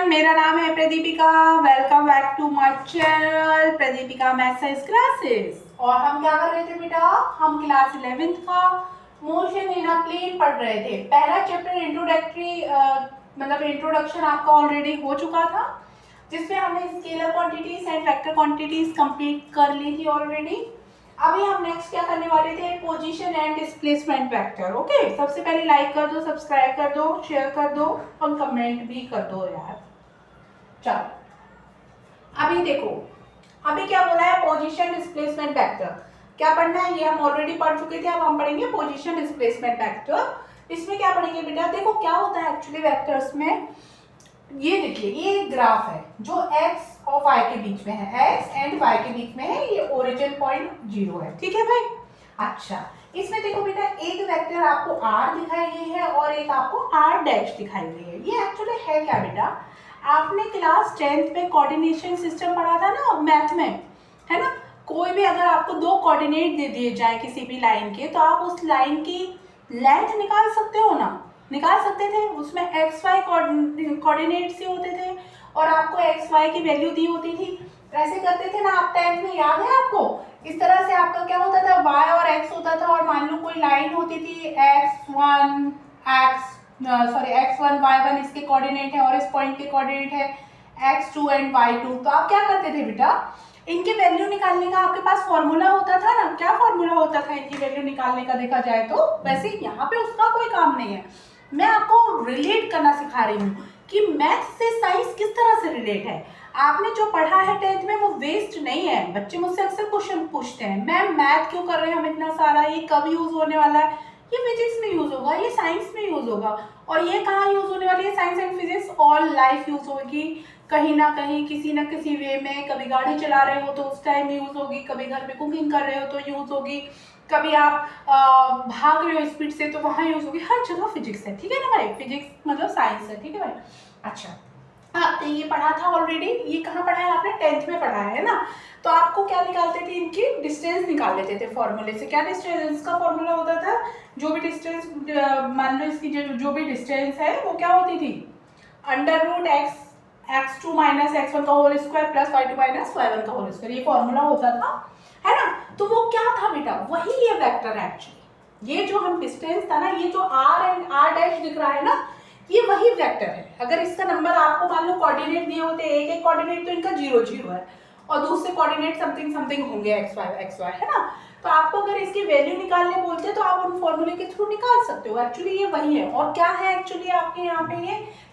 Everyone, मेरा नाम है Pradeepika. Welcome back to my channel Pradeepika math science classes. और हम क्या कर रहे थे बेटा, हम क्लास 11th का मोशन इन अ प्लेन पढ़ रहे थे। पहला चैप्टर इंट्रोडक्टरी मतलब इंट्रोडक्शन आपका ऑलरेडी हो चुका था, जिसमें हमने scalar quantities and vector quantities complete कर ली थी ऑलरेडी। अभी हम नेक्स्ट क्या करने वाले थे, position and displacement vector. Okay, सबसे पहले लाइक कर दो, सब्सक्राइब कर दो, शेयर कर दो और कमेंट भी कर दो यार। चलो अभी देखो, अभी क्या बोला है, पोजीशन डिस्प्लेसमेंट वेक्टर। क्या पढ़ना है, ये हम ऑलरेडी पढ़ चुके थे। अब हम पढ़ेंगे पोजीशन डिस्प्लेसमेंट वेक्टर। इसमें क्या पढ़ेंगे बेटा, देखो क्या होता है एक्चुअली वेक्टर्स में। ये देखिए, ये ग्राफ है जो x और y के बीच में है, x एंड y के बीच में है। ये ओरिजिन पॉइंट 0 है, ठीक है भाई। अच्छा, इसमें देखो बेटा, एक वेक्टर आपको r दिखाई गई है और एक आपको r डैश दिखाई गई है। ये एक्चुअली है क्या बेटा, आपने क्लास 10th में कोऑर्डिनेशन सिस्टम पढ़ा था ना मैथ में, है ना। कोई भी अगर आपको दो कोऑर्डिनेट दे दिए जाए किसी भी लाइन के, तो आप उस लाइन की लेंथ निकाल सकते हो ना, निकाल सकते थे। उसमें एक्स वाई कोऑर्डिनेट्स ही होते थे और आपको एक्स वाई की वैल्यू दी होती थी। ऐसे करते थे ना आप 10th में, याद है आपको। इस तरह से आपका क्या होता था, y और x होता था और मान लो कोई लाइन होती थी x1 x1 y1 इसके कोऑर्डिनेट है और इस पॉइंट के कोऑर्डिनेट है x2 एंड y2। तो आप क्या करते थे बेटा, इनकी वैल्यू निकालने का आपके पास फॉर्मूला होता था ना। क्या फॉर्मूला होता था इनकी वैल्यू निकालने का, देखा जाए तो। वैसे यहाँ पे उसका कोई काम नहीं है, मैं आपको रिलेट करना सिखा रही हूँ कि मैथ से साइंस किस तरह से रिलेट है। आपने जो पढ़ा है 10th में वो वेस्ट नहीं है। बच्चे मुझसे अक्सर क्वेश्चन पूछते हैं, मैम मैथ क्यों कर रहे हैं हम इतना सारा, ये कब यूज होने वाला है। ये फिजिक्स में यूज होगा, ये साइंस में यूज होगा। और ये कहाँ यूज होने वाली है, science and physics all life use होगी, कहीं ना कहीं किसी ना किसी वे में। कभी गाड़ी चला रहे हो तो उस टाइम यूज होगी, कभी घर में कुकिंग कर रहे हो तो यूज होगी, कभी आप भाग रहे हो स्पीड से तो वहाँ यूज होगी। हर जगह फिजिक्स है, ठीक है ना भाई। फिजिक्स मतलब साइंस है, ठीक है भाई। अच्छा, आपने ये पढ़ा था ऑलरेडी। ये कहाँ पढ़ा है आपने, 10th में पढ़ा है ना। तो आपको क्या निकालते थे, इनकी डिस्टेंस निकाल लेते थे फॉर्मूले से। क्या डिस्टेंस का फॉर्मूला होता था, जो भी डिस्टेंस मान लो इसकी जो भी डिस्टेंस है वो क्या होती थी, x2 माइनस x1 का whole square plus y2 minus y1 का होल स्क्वायर। ये फॉर्मूला होता था, है ना। तो वो क्या था बेटा, वही ये वेक्टर है एक्चुअली। ये जो हम डिस्टेंस था ना, ये जो r एंड r डैश दिख रहा है ना, ये वही वेक्टर है। अगर इसका नंबर आपको मान लो कोऑर्डिनेट दिए होते, एक एक कोऑर्डिनेट तो इनका 0 0 है और दूसरे कोऑर्डिनेट समथिंग समथिंग होंगे x y, है ना। तो आपको अगर इसकी वैल्यू निकालने बोलते हैं तो आप उन फॉर्मूले के थ्रू निकाल सकते हो। एक्चुअली ये वही है। और क्या है एक्चुअली आपके यहाँ पे,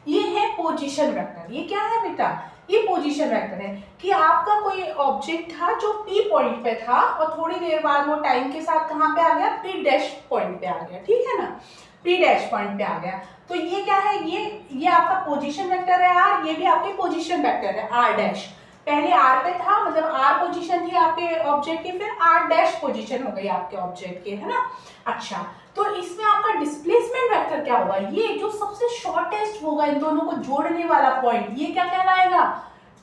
ये है पोजीशन वेक्टर। ये क्या है बेटा, ये पोजीशन वेक्टर है कि आपका कोई ऑब्जेक्ट था जो P पॉइंट पे था और थोड़ी देर बाद वो टाइम के साथ कहाँ पे आ गया, P डैश पॉइंट पे आ गया, ठीक है ना। P डैश पॉइंट पे आ गया। तो ये क्या है, ये आपका पोजीशन वेक्टर है R, ये भी आपकी पोजीशन वेक्टर है R डैश। पहले R पे था, मतलब R पोजीशन थी आपके ऑब्जेक्ट की, फिर R डैश पोजीशन हो गई आपके ऑब्जेक्ट की, है ना। अच्छा, तो इसमें आपका डिस्प्लेसमेंट वेक्टर क्या होगा, ये जो सबसे शॉर्टेस्ट होगा इन दोनों को जोड़ने वाला पॉइंट, ये क्या कहलाएगा,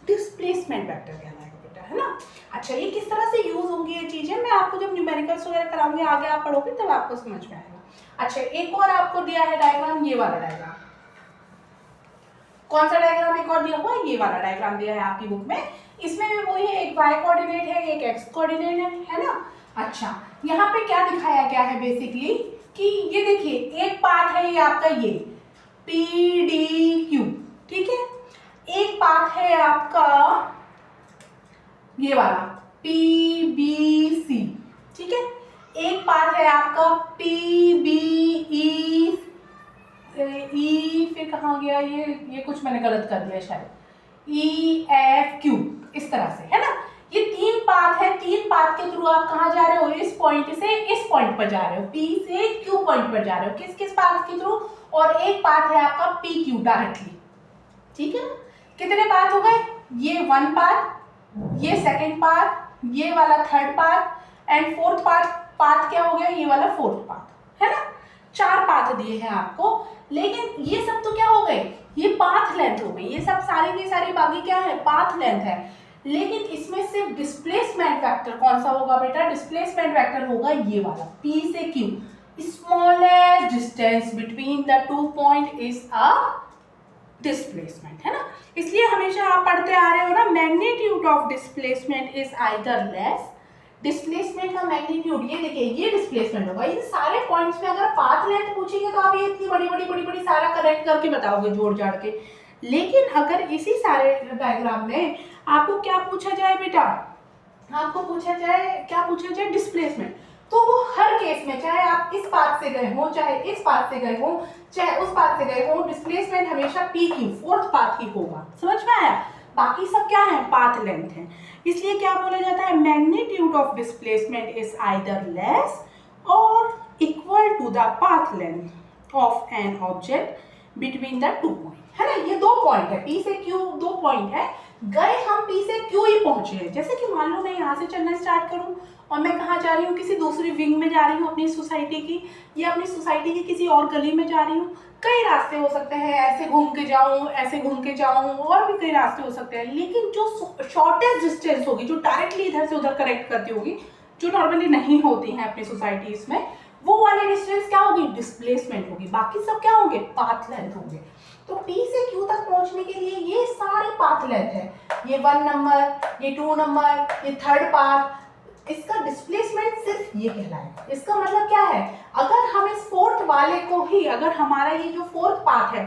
डिस्प्लेसमेंट वेक्टर कहलाएगा बेटा, है ना। अच्छा, ये किस तरह से यूज होंगी ये चीजें, मैं आपको जब न्यूमेरिकल्स वगैरह कराऊंगी आगे आप पढ़ोगे तब आपको समझ में आएगा। अच्छा, एक और आपको दिया है डायग्राम, ये वाला डायग्राम। कौन सा डायग्राम एक और दिया हुआ है, ये वाला डायग्राम दिया है आपकी बुक में। इसमें भी वही है, एक y कोऑर्डिनेट है, एक x कोऑर्डिनेट है ना। अच्छा, यहाँ पे क्या दिखाया गया है बेसिकली कि ये देखिए, एक पाथ है ये आपका, ये PDQ, ठीक है। एक पाथ है आपका ये वाला PBC, ठीक है। एक पाथ है आपका PBE, फिर कहाँ गया ये कुछ मैंने गलत कर दिया शायद, EFQ, इस तरह से, है ना। ये 3 पाथ है, 3 पाथ के थ्रू आप कहाँ जा रहे हो, इस पॉइंट से इस पॉइंट पर जा रहे हो, P से Q पॉइंट पर जा रहे हो, किस किस पाथ के थ्रू। और एक पाथ है आपका PQ डायरेक्टली, ठीक है ना। कितने पाथ हो गए, ये 1 पाथ, ये सेकंड पाथ, ये वाला third path and fourth path क्या हो गया, ये वाला फोर्थ पाथ, है ना। 4 पाथ दिए हैं आपको, लेकिन ये सब तो क्या हो गए, ये पाथ लेंथ हो गई। ये सब सारी की सारी बाकी क्या है, पाथ लेंथ है। लेकिन इसमें सिर्फ डिस्प्लेसमेंट वेक्टर कौन सा होगा बेटा, डिस्प्लेसमेंट वेक्टर होगा ये वाला P से Q। Smallest distance between the 2 point is a displacement, है ना। इसलिए हमेशा आप पढ़ते आ रहे हो ना, magnitude of displacement is either less, displacement का मैग्नीट्यूड, ये देखिए ये डिस्प्लेसमेंट होगा। ये सारे पॉइंट्स में अगर पाथ लेंथ पूछेंगे तो आप ये इतनी बड़ी बड़ी बड़ी बड़ी सारा करेक्ट करके बताओगे जोड़ जाड़ के। लेकिन अगर इसी सारे डायग्राम में आपको क्या पूछा जाए बेटा, आपको पूछा जाए, क्या पूछा जाए, डिस्प्लेसमेंट, तो वो हर केस में, चाहे आप इस पाथ से गए हो, चाहे इस पाथ से गए हो, चाहे उस पाथ से गए हो, डिस्प्लेसमेंट हमेशा पी क्यू, फोर्थ पाथ ही होगा। समझ में आया? बाकी सब क्या है, पाथ लेंथ है। इसलिए क्या बोला जाता है, magnitude of displacement is either less और equal to the path length of an object between the two point, है ना। ये दो पॉइंट है, पी से क्यू दो पॉइंट है, गए हम पी से क्यू ही पहुंचे हैं। जैसे कि मान लो मैं यहाँ से चलना स्टार्ट करूँ और मैं कहाँ जा रही हूँ, किसी दूसरी विंग में जा रही हूँ अपनी सोसाइटी की, या अपनी सोसाइटी की किसी और गली में जा रही हूँ। कई रास्ते हो सकते हैं, ऐसे घूम के जाऊँ, ऐसे घूम के जाऊँ, और भी कई रास्ते हो सकते हैं। लेकिन जो शॉर्टेस्ट डिस्टेंस होगी, जो डायरेक्टली इधर से उधर कनेक्ट करती होगी, जो नॉर्मली नहीं होती हैं अपनी सोसाइटीज में, वो वाले डिस्टेंस क्या होगी, डिस्प्लेसमेंट होगी। बाकी सब क्या होंगे, पाथ लेंथ होंगे। तो P से Q तक पहुंचने के लिए ये सारे पाथ लेंथ है, ये 1 नंबर, ये 2 नंबर, ये थर्ड पाथ, इसका डिस्प्लेसमेंट सिर्फ ये कहलाएगा। इसका मतलब क्या है, अगर हम इस फोर्थ वाले को ही, अगर हमारा ये जो फोर्थ पाथ है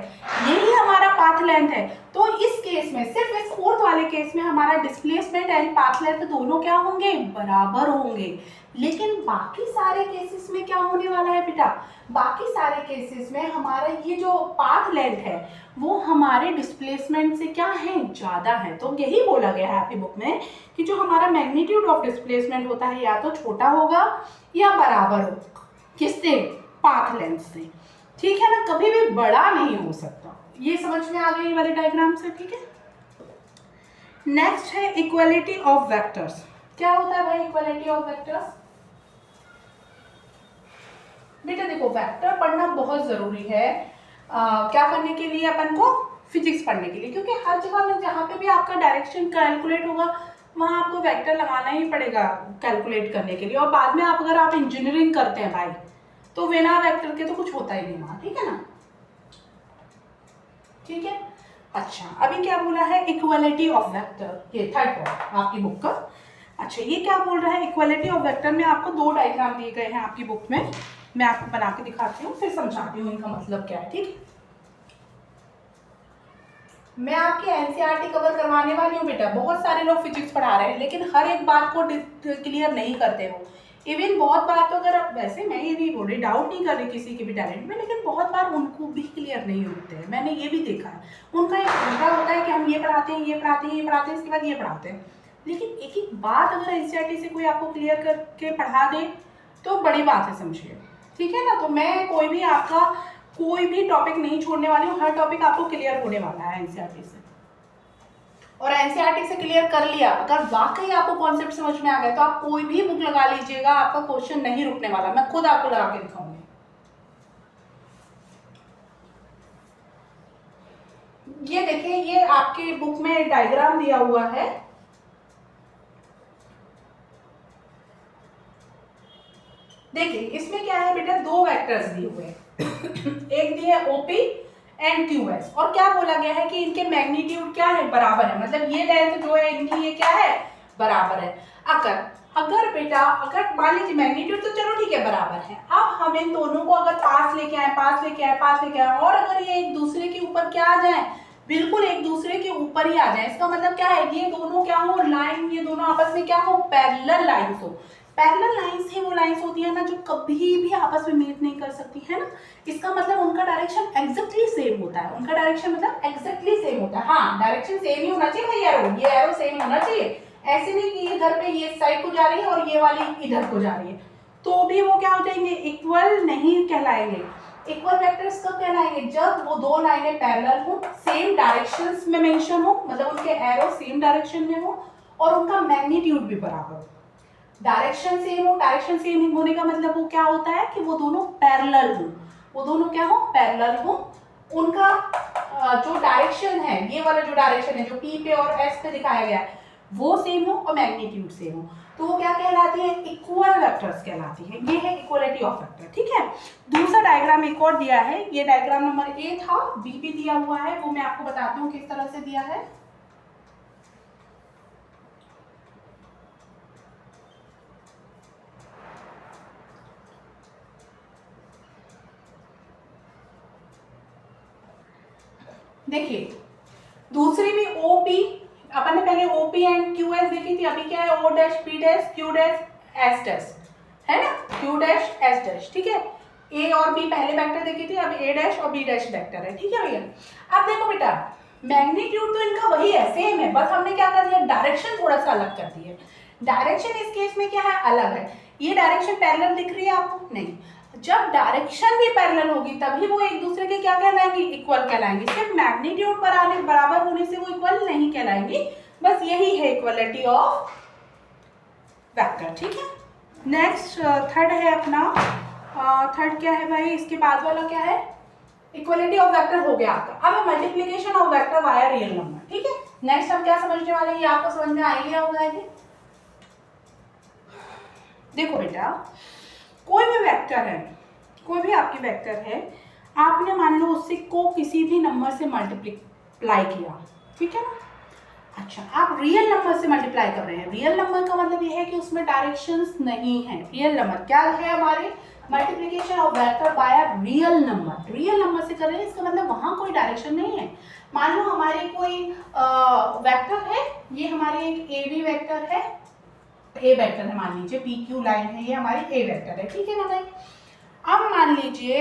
यही हमारा पाथ लेंथ है, तो इस केस में, सिर्फ इस फोर्थ वाले केस में हमारा डिस्प्लेसमेंट एंड पाथ लेंथ दोनों क्या होंगे, बराबर होंगे। लेकिन बाकी सारे केसेस में क्या होने वाला है बेटा, बाकी सारे केसेस में हमारा ये जो पाथ लेंथ है वो हमारे डिस्प्लेसमेंट से क्या है, ज्यादा है। तो यही बोला गया है आपकी बुक में कि जो हमारा मैग्नीट्यूड ऑफ डिस्प्लेसमेंट होता है या तो छोटा होगा या बराबर होगा, किससे, पाथ लेंथ से। ठीक है ना, कभी भी बड़ा नहीं हो सकता। ये समझ में आ गई वाले डायग्राम से, ठीक है। नेक्स्ट है इक्वालिटी ऑफ वेक्टर्स। क्या होता है भाई इक्वालिटी ऑफ वेक्टर्स? बेटा देखो, वेक्टर पढ़ना बहुत जरूरी है। क्या करने के लिए, अपन को फिजिक्स पढ़ने के लिए, क्योंकि हर जगह में जहाँ पे भी आपका डायरेक्शन कैलकुलेट होगा वहाँ आपको वेक्टर लगाना ही पड़ेगा कैलकुलेट करने के लिए। और बाद में अगर आप इंजीनियरिंग करते हैं भाई, तो बिना वेक्टर के तो कुछ होता ही नहीं वहाँ, ठीक है ना। ठीक है, अच्छा अभी क्या बोला है, इक्वालिटी ऑफ वेक्टर, ये थर्ड पॉइंट आपकी बुक का। अच्छा ये क्या बोल रहा है, इक्वालिटी ऑफ वेक्टर में आपको दो डायग्राम दिए गए हैं आपकी बुक में, मैं आपको बना के दिखाती हूँ, फिर समझाती हूँ इनका मतलब क्या है। ठीक है, मैं आपकी एनसीईआरटी कवर करवाने वाली हूँ बेटा। बहुत सारे लोग फिजिक्स पढ़ा रहे हैं लेकिन हर एक बात को क्लियर नहीं करते हो। इवन बहुत बार तो, अगर आप, वैसे मैं ये नहीं बोल रही, डाउट नहीं कर रही किसी के भी टैलेंट में, लेकिन बहुत बार उनको भी क्लियर नहीं होते हैं। मैंने ये भी देखा है, उनका एक घंटा होता है कि हम ये पढ़ाते हैं, ये पढ़ाते हैं, ये पढ़ाते हैं, इसके बाद ये पढ़ाते हैं। लेकिन एक एक बात अगर एनसीईआरटी से कोई आपको क्लियर करके पढ़ा दे तो बड़ी बात है, समझिए। ठीक है ना, तो मैं कोई भी आपका कोई भी टॉपिक नहीं छोड़ने वाली हूँ, हर टॉपिक आपको क्लियर होने वाला है एनसीईआरटी से। और एनसीईआरटी से क्लियर कर लिया, अगर वाकई आपको कॉन्सेप्ट समझ में आ गया तो आप कोई भी बुक लगा लीजिएगा, आपका क्वेश्चन नहीं रुकने वाला। मैं खुद आपको लगा के दिखाऊंगी। ये देखिए, ये आपके बुक में डायग्राम दिया हुआ है। देखिए इसमें क्या है बेटा, दो वेक्टर्स दिए हुए हैं एक दिया है ओपी एंड क्यूएस, और क्या बोला गया है कि इनके मैग्नीट्यूड क्या है, बराबर है। मतलब ये लेंथ जो है इनकी, ये क्या है, बराबर है। अगर बेटा, अगर मान लीजिए मैग्नीट्यूड तो चलो ठीक है बराबर है, अब हम इन दोनों को अगर पास लेके आए, पास लेके आए, पास लेके आए, और अगर ये एक दूसरे के ऊपर क्या आ जाए, बिल्कुल एक दूसरे के ऊपर ही आ जाए, इसका मतलब क्या है, ये दोनों क्या हो, लाइन, ये दोनों आपस में क्या हो, पैरेलल लाइंस हो। पैरेलल लाइंस ही वो लाइंस होती है ना जो कभी भी आपस में मीट नहीं कर सकती, है ना। इसका मतलब उनका डायरेक्शन एग्जैक्टली सेम होता है, उनका डायरेक्शन मतलब एग्जैक्टली सेम होता है। हाँ, डायरेक्शन सेम ही होना चाहिए भाई, ये एरो सेम होना चाहिए। ऐसे नहीं कि ये इधर पे ये साइड को जा रही है और ये वाली इधर को जा रही है, तो भी वो क्या हो जाएंगे, इक्वल नहीं कहलाएंगे। इक्वल वेक्टर्स कब कहलाएंगे, जब वो दो लाइनें पैरेलल हो, सेम डायरेक्शंस में मेंशन हो, मतलब उनके एरो सेम डायरेक्शन में हो और उनका मैग्नीट्यूड भी बराबर हो। डायरेक्शन सेम हो, डायरेक्शन सेम होने का मतलब वो क्या होता है कि वो दोनों पैरेलल हो, वो दोनों क्या हो, पैरेलल हो। उनका जो डायरेक्शन है, ये वाला जो डायरेक्शन है जो पी पे और एस पे दिखाया गया है, वो सेम हो और मैग्नीट्यूड सेम हो, तो वो क्या कहलाती है, इक्वल वेक्टर्स कहलाती है। ये है इक्वलिटी ऑफ वेक्टर, ठीक है। दूसरा डायग्राम एक और दिया है, ये डायग्राम नंबर ए था, बी भी दिया हुआ है, वो मैं आपको बताती हूँ किस तरह से दिया है। देखिए दूसरी भी ओपी, अपन ने पहले ओपी एंड क्यू एस देखी थी, अभी क्या है O dash P dash Q dash S dash, है ना, क्यू डैश एस डैश, ठीक है। ए और बी पहले वेक्टर देखी थी, अब ए डैश और बी डैश वेक्टर है, ठीक है भैया। अब देखो बेटा मैग्नीट्यूड तो इनका वही है, सेम है, बस हमने क्या कर दिया, डायरेक्शन थोड़ा सा अलग कर दी है। डायरेक्शन इस केस में क्या है, अलग है। ये डायरेक्शन पैरेलल दिख रही है आपको, नहीं, जब डायरेक्शन भी पैरेलल होगी तभी वो एक दूसरे के क्या कहलाएंगी, इक्वल कहलाएंगी। सिर्फ मैग्नीट्यूड बराबर होने से वो इक्वल नहीं कहलाएंगी, बस यही है इक्वलिटी ऑफ वेक्टर, ठीक है। नेक्स्ट थर्ड है अपना, थर्ड क्या है भाई, इसके बाद वाला क्या है, इक्वलिटी ऑफ वेक्टर हो गया आपका। अब है multiplication of vector via real number, ठीक है। नेक्स्ट हम क्या समझने वाले हैं, ये आपको समझ में आ गया होगा। देखो बेटा कोई भी वेक्टर है, कोई भी आपकी वेक्टर है, आपने मान लो उससे को किसी भी नंबर से मल्टीप्लाई किया, ठीक है ना। अच्छा आप रियल नंबर से मल्टीप्लाई कर रहे हैं, रियल नंबर का मतलब ये है कि उसमें डायरेक्शंस नहीं है। रियल नंबर क्या है हमारे, multiplication of vector by real number, real number से कर रहे हैं, इसका मतलब वहाँ कोई डायरेक्शन नहीं है। मान लो हमारे कोई वेक्टर है, ये हमारी एक ए बी वेक्टर है, ए वेक्टर है, मान लीजिए पी क्यू लाइन है, ये हमारी ए वेक्टर है, ठीक है ना भाई। अब मान लीजिए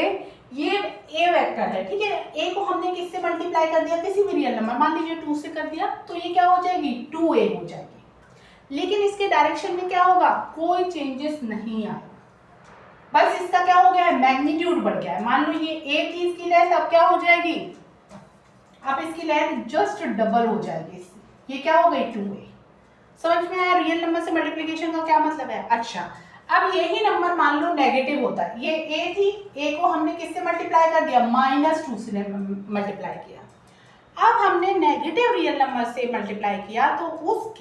ये ए वेक्टर है, ठीक है, ए को हमने किससे मल्टीप्लाई कर दिया, किसी भी रियल नंबर, मान लीजिए 2 से कर दिया, तो ये क्या हो जाएगी, 2a हो जाएगी। लेकिन इसके डायरेक्शन में क्या होगा, कोई चेंजेस नहीं आए, बस इसका क्या हो गया है, मैग्नीट्यूड बढ़ गया है। मान लो ये ए थी, इसकी लेंथ अब क्या हो जाएगी, अब इसकी लेंथ जस्ट डबल हो जाएगी, ये क्या हो गई 2a। समझ में आया रियल नंबर से मल्टीप्लिकेशन का क्या मतलब है। अच्छा अब यही नंबर मान लो नेगेटिव होता है, ये a थी, a को हमने किससे मल्टीप्लाई कर दिया, -2 से मल्टीप्लाई किया। अब हमने नेगेटिव रियल नंबर से मल्टीप्लाई किया, तो उस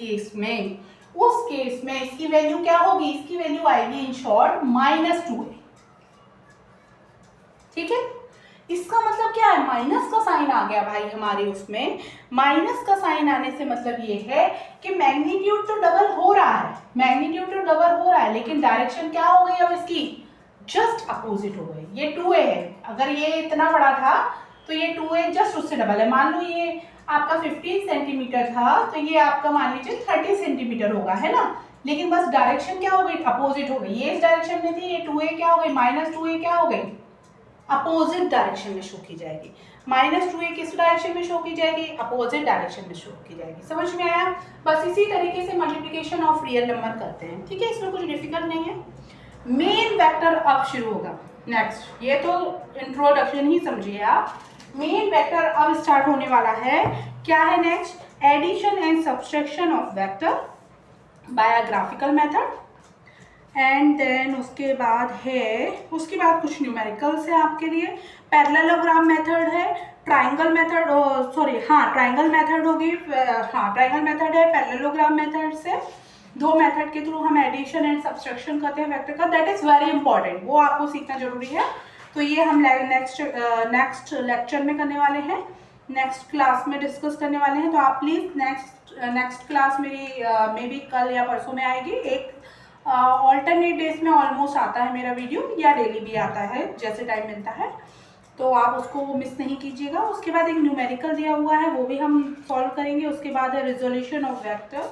केस में इसकी वैल्यू क्या होगी, इसकी वैल्यू आएगी इन शॉर्ट -2a, ठीक है। इसका मतलब क्या है, माइनस का साइन आ गया भाई हमारे उसमें। माइनस का साइन आने से मतलब ये है कि मैग्नीट्यूड तो डबल हो रहा है, मैग्नीट्यूड तो डबल हो रहा है, लेकिन डायरेक्शन क्या हो गई अब इसकी, जस्ट अपोजिट हो गई। ये 2a है, अगर ये इतना बड़ा था तो ये 2a जस्ट उससे डबल है। मान लो ये आपका 15 सेंटीमीटर था, तो ये आपका मान लीजिए 30 सेंटीमीटर होगा, है ना। लेकिन बस डायरेक्शन क्या हो गई, अपोजिट हो गई। ये इस डायरेक्शन में थी, ये 2a क्या हो गई, -2a क्या हो गई, अपोजिट डायरेक्शन में शो की जाएगी। -2a किस डायरेक्शन में शो की जाएगी, अपोजिट डायरेक्शन में शो की जाएगी। समझ में आया। बस इसी तरीके से मल्टीप्लिकेशन ऑफ रियल नंबर करते हैं, ठीक है, इसमें कुछ डिफिकल्ट नहीं है। मेन वेक्टर अब शुरू होगा नेक्स्ट, ये तो इंट्रोडक्शन ही समझिए आप। मेन वेक्टर अब स्टार्ट होने वाला है, क्या है next, addition and subtraction of vector by graphical method. And then उसके बाद कुछ न्यूमेरिकल्स है आपके लिए। पैरेललोग्राम मेथड है, ट्राइंगल मेथड, ट्राइंगल मेथड होगी, ट्राइंगल मेथड है, पैरेललोग्राम मेथड से 2 मेथड के थ्रू हम एडिशन एंड सब्सट्रैक्शन करते हैं वेक्टर का, दैट इज़ वेरी इंपॉर्टेंट, वो आपको सीखना जरूरी है। तो ये हम नेक्स्ट लेक्चर में करने वाले हैं, नेक्स्ट क्लास में डिस्कस करने वाले हैं। तो आप प्लीज़ नेक्स्ट क्लास मेरी मे बी कल या परसों में आएगी। एक ऑल्टरनेट डेज में ऑलमोस्ट आता है मेरा वीडियो, या डेली भी आता है जैसे टाइम मिलता है, तो आप उसको मिस नहीं कीजिएगा। उसके बाद एक न्यूमेरिकल दिया हुआ है, वो भी हम सॉल्व करेंगे। उसके बाद है रिजोल्यूशन ऑफ वेक्टर।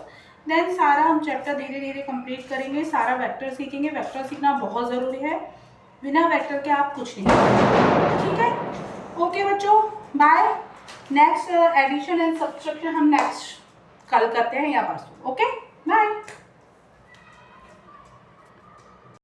देन सारा हम चैप्टर धीरे धीरे कंप्लीट करेंगे, सारा वेक्टर सीखेंगे। वेक्टर सीखना बहुत ज़रूरी है, बिना वेक्टर के आप कुछ नहीं करेंगे, ठीक है। ओके बच्चों, bye. Next addition and subtraction हम नेक्स्ट कल करते हैं या परसों। Okay bye.